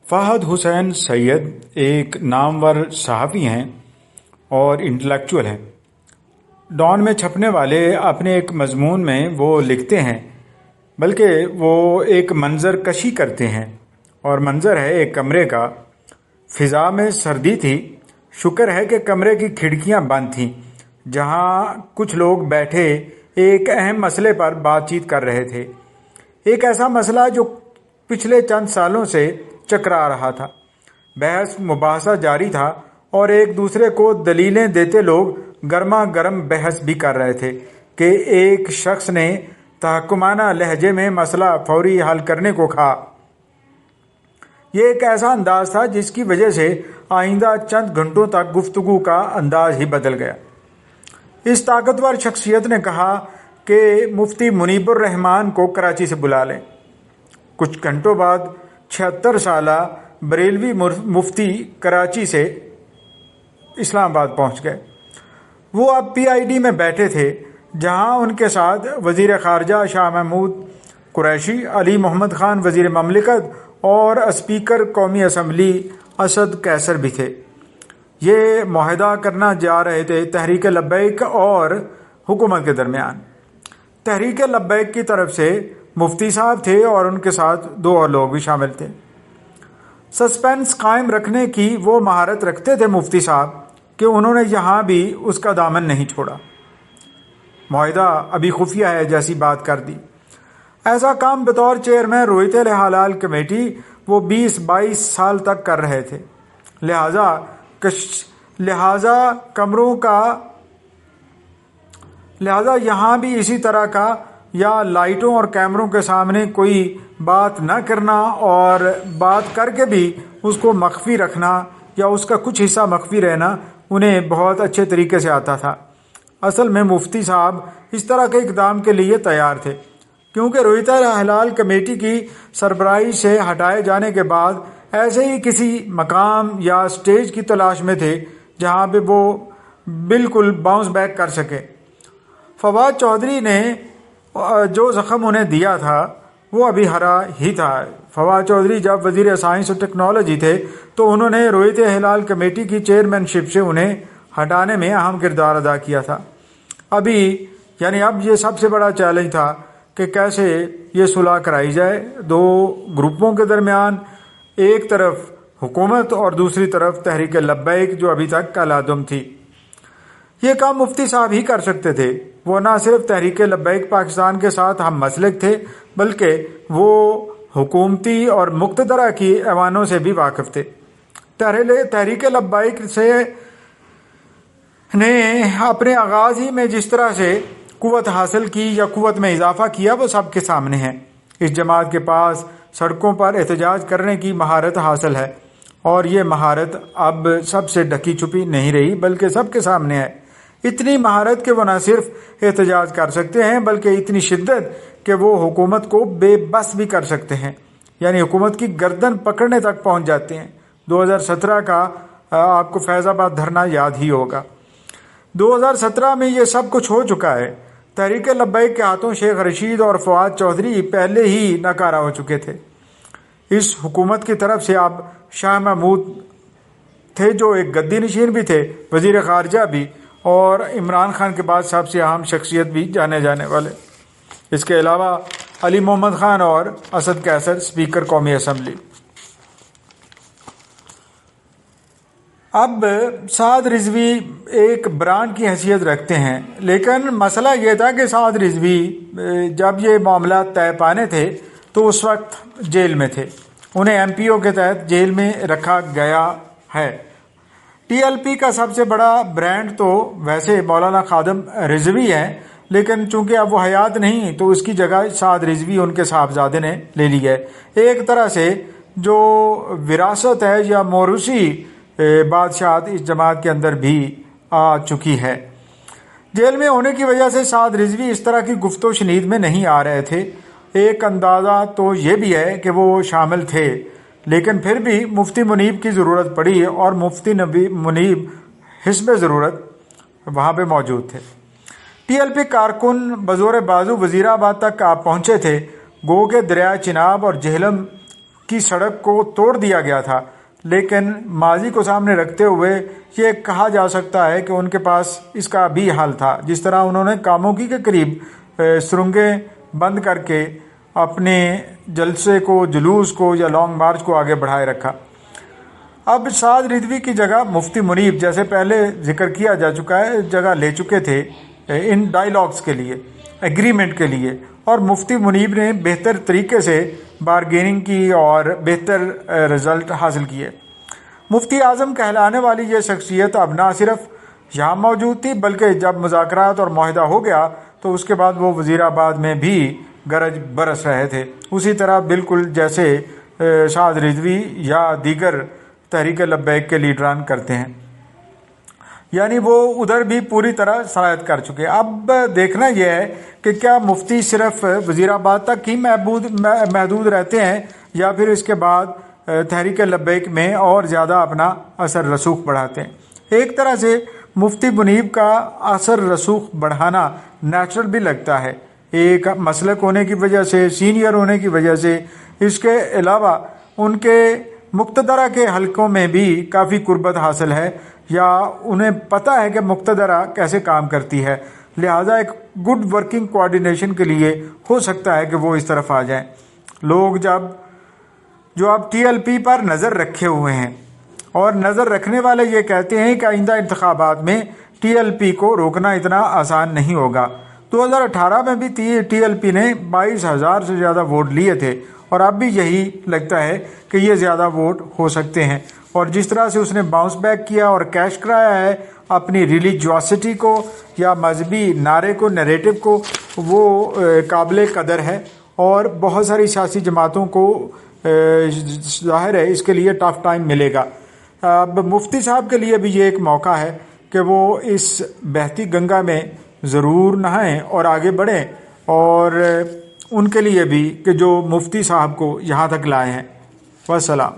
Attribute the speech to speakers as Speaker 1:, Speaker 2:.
Speaker 1: فہد حسین سید ایک نامور صحافی ہیں اور انٹلیکچوئل ہیں۔ ڈان میں چھپنے والے اپنے ایک مضمون میں وہ لکھتے ہیں، بلکہ وہ ایک منظر کشی کرتے ہیں، اور منظر ہے ایک کمرے کا۔ فضا میں سردی تھی، شکر ہے کہ کمرے کی کھڑکیاں بند تھیں، جہاں کچھ لوگ بیٹھے ایک اہم مسئلے پر بات چیت کر رہے تھے، ایک ایسا مسئلہ جو پچھلے چند سالوں سے چکرا رہا تھا۔ بحث مباحثہ جاری تھا اور ایک دوسرے کو دلیلیں دیتے لوگ گرما گرم بحث بھی کر رہے تھے کہ ایک شخص نے تحکمانہ لہجے میں مسئلہ فوری حل کرنے کو کہا۔ یہ ایک ایسا انداز تھا جس کی وجہ سے آئندہ چند گھنٹوں تک گفتگو کا انداز ہی بدل گیا۔ اس طاقتور شخصیت نے کہا کہ مفتی منیب الرحمان کو کراچی سے بلا لیں۔ کچھ گھنٹوں بعد 76 سالہ بریلوی مفتی کراچی سے اسلام آباد پہنچ گئے۔ وہ اب PID میں بیٹھے تھے، جہاں ان کے ساتھ وزیر خارجہ شاہ محمود قریشی، علی محمد خان وزیر مملکت اور اسپیکر قومی اسمبلی اسد قیصر بھی تھے۔ یہ معاہدہ کرنا جا رہے تھے تحریک لبیک اور حکومت کے درمیان۔ تحریک لبیک کی طرف سے مفتی صاحب تھے اور ان کے ساتھ 2 اور لوگ بھی شامل تھے۔ سسپینس قائم رکھنے کی وہ مہارت رکھتے تھے مفتی صاحب کہ انہوں نے یہاں بھی اس کا دامن نہیں چھوڑا۔ معاہدہ ابھی خفیہ ہے جیسی بات کر دی۔ ایسا کام بطور چیئرمین رویت الہلال کمیٹی وہ 20-22 سال تک کر رہے تھے، لہذا یہاں بھی اسی طرح کا، یا لائٹوں اور کیمروں کے سامنے کوئی بات نہ کرنا اور بات کر کے بھی اس کو مخفی رکھنا یا اس کا کچھ حصہ مخفی رہنا انہیں بہت اچھے طریقے سے آتا تھا۔ اصل میں مفتی صاحب اس طرح کے اقدام کے لیے تیار تھے، کیونکہ رویت الہلال کمیٹی کی سربراہی سے ہٹائے جانے کے بعد ایسے ہی کسی مقام یا اسٹیج کی تلاش میں تھے جہاں پہ وہ بالکل باؤنس بیک کر سکے۔ فواد چودھری نے جو زخم انہیں دیا تھا وہ ابھی ہرا ہی تھا۔ فواد چودھری جب وزیر سائنس اور ٹیکنالوجی تھے تو انہوں نے رویت الہلال کمیٹی کی چیئرمین شپ سے انہیں ہٹانے میں اہم کردار ادا کیا تھا۔ اب یہ سب سے بڑا چیلنج تھا کہ کیسے یہ صلح کرائی جائے 2 گروپوں کے درمیان، ایک طرف حکومت اور دوسری طرف تحریک لبیک جو ابھی تک کالعدم تھی۔ یہ کام مفتی صاحب ہی کر سکتے تھے۔ وہ نہ صرف تحریک لبیک پاکستان کے ساتھ ہم مسلک تھے، بلکہ وہ حکومتی اور مقتدرہ کی ایوانوں سے بھی واقف تھے۔ تحریک لبیک نے اپنے آغاز ہی میں جس طرح سے قوت حاصل کی یا قوت میں اضافہ کیا وہ سب کے سامنے ہے۔ اس جماعت کے پاس سڑکوں پر احتجاج کرنے کی مہارت حاصل ہے، اور یہ مہارت اب سب سے ڈھکی چھپی نہیں رہی بلکہ سب کے سامنے ہے۔ اتنی مہارت کہ وہ نہ صرف احتجاج کر سکتے ہیں بلکہ اتنی شدت کہ وہ حکومت کو بے بس بھی کر سکتے ہیں، یعنی حکومت کی گردن پکڑنے تک پہنچ جاتے ہیں۔ 2017 کا آپ کو فیض آباد دھرنا یاد ہی ہوگا۔ 2017 میں یہ سب کچھ ہو چکا ہے۔ تحریک لبیک کے ہاتھوں شیخ رشید اور فواد چودھری پہلے ہی ناکارہ ہو چکے تھے۔ اس حکومت کی طرف سے اب شاہ محمود تھے جو ایک گدی نشین بھی تھے، وزیر خارجہ بھی، اور عمران خان کے بعد سب سے اہم شخصیت بھی جانے جانے والے۔ اس کے علاوہ علی محمد خان اور اسد قیصر اسپیکر قومی اسمبلی۔ اب سعد رضوی ایک برانڈ کی حیثیت رکھتے ہیں، لیکن مسئلہ یہ تھا کہ سعد رضوی جب یہ معاملات طے پانے تھے تو اس وقت جیل میں تھے۔ انہیں MPO کے تحت جیل میں رکھا گیا ہے۔ TLP کا سب سے بڑا برانڈ تو ویسے مولانا خادم رضوی ہے، لیکن چونکہ اب وہ حیات نہیں تو اس کی جگہ سعد رضوی ان کے صاحبزادے نے لے لی ہے۔ ایک طرح سے جو وراثت ہے یا موروثی بادشاہت اس جماعت کے اندر بھی آ چکی ہے۔ جیل میں ہونے کی وجہ سے سعد رضوی اس طرح کی گفت و شنید میں نہیں آ رہے تھے۔ ایک اندازہ تو یہ بھی ہے کہ وہ شامل تھے، لیکن پھر بھی مفتی منیب کی ضرورت پڑی اور مفتی منیب حسب ضرورت وہاں پہ موجود تھے۔ TLP کارکن بزور بازو وزیر آباد تک آپ پہنچے تھے، گو کہ دریائے چناب اور جہلم کی سڑک کو توڑ دیا گیا تھا، لیکن ماضی کو سامنے رکھتے ہوئے یہ کہا جا سکتا ہے کہ ان کے پاس اس کا بھی حل تھا، جس طرح انہوں نے کاموکی کے قریب سرنگیں بند کر کے اپنے جلسے کو، جلوس کو یا لانگ مارچ کو آگے بڑھائے رکھا۔ اب سعد رضوی کی جگہ مفتی منیب، جیسے پہلے ذکر کیا جا چکا ہے، جگہ لے چکے تھے ان ڈائیلاگز کے لیے، ایگریمنٹ کے لیے، اور مفتی منیب نے بہتر طریقے سے بارگیننگ کی اور بہتر رزلٹ حاصل کیے۔ مفتی اعظم کہلانے والی یہ شخصیت اب نہ صرف یہاں موجود تھی، بلکہ جب مذاکرات اور معاہدہ ہو گیا تو اس کے بعد وہ وزیر آباد میں بھی گرج برس رہے تھے، اسی طرح بالکل جیسے سعد رضوی یا دیگر تحریک لبیک کے لیڈران کرتے ہیں، یعنی وہ ادھر بھی پوری طرح سرایت کر چکے۔ اب دیکھنا یہ ہے کہ کیا مفتی صرف وزیر آباد تک ہی محدود رہتے ہیں یا پھر اس کے بعد تحریک لبیک میں اور زیادہ اپنا اثر رسوخ بڑھاتے ہیں۔ ایک طرح سے مفتی منیب کا اثر رسوخ بڑھانا نیچرل بھی لگتا ہے، ایک مسلک ہونے کی وجہ سے، سینئر ہونے کی وجہ سے، اس کے علاوہ ان کے مقتدرہ کے حلقوں میں بھی کافی قربت حاصل ہے، یا انہیں پتہ ہے کہ مقتدرہ کیسے کام کرتی ہے، لہٰذا ایک گڈ ورکنگ کوآرڈینیشن کے لیے ہو سکتا ہے کہ وہ اس طرف آ جائیں۔ لوگ جو اب ٹی ایل پی پر نظر رکھے ہوئے ہیں، اور نظر رکھنے والے یہ کہتے ہیں کہ آئندہ انتخابات میں ٹی ایل پی کو روکنا اتنا آسان نہیں ہوگا۔ 2018 میں بھی ٹی ایل پی نے 22,000 سے زیادہ ووٹ لیے تھے، اور اب بھی یہی لگتا ہے کہ یہ زیادہ ووٹ ہو سکتے ہیں، اور جس طرح سے اس نے باؤنس بیک کیا اور کیش کرایا ہے اپنی ریلیجوسٹی کو یا مذہبی نعرے کو، نیریٹو کو، وہ قابل قدر ہے، اور بہت ساری سیاسی جماعتوں کو ظاہر ہے اس کے لیے ٹف ٹائم ملے گا۔ اب مفتی صاحب کے لیے بھی یہ ایک موقع ہے کہ وہ اس بہتی گنگا میں ضرور نہائیں اور آگے بڑھیں، اور ان کے لیے بھی کہ جو مفتی صاحب کو یہاں تک لائے ہیں۔ والسلام۔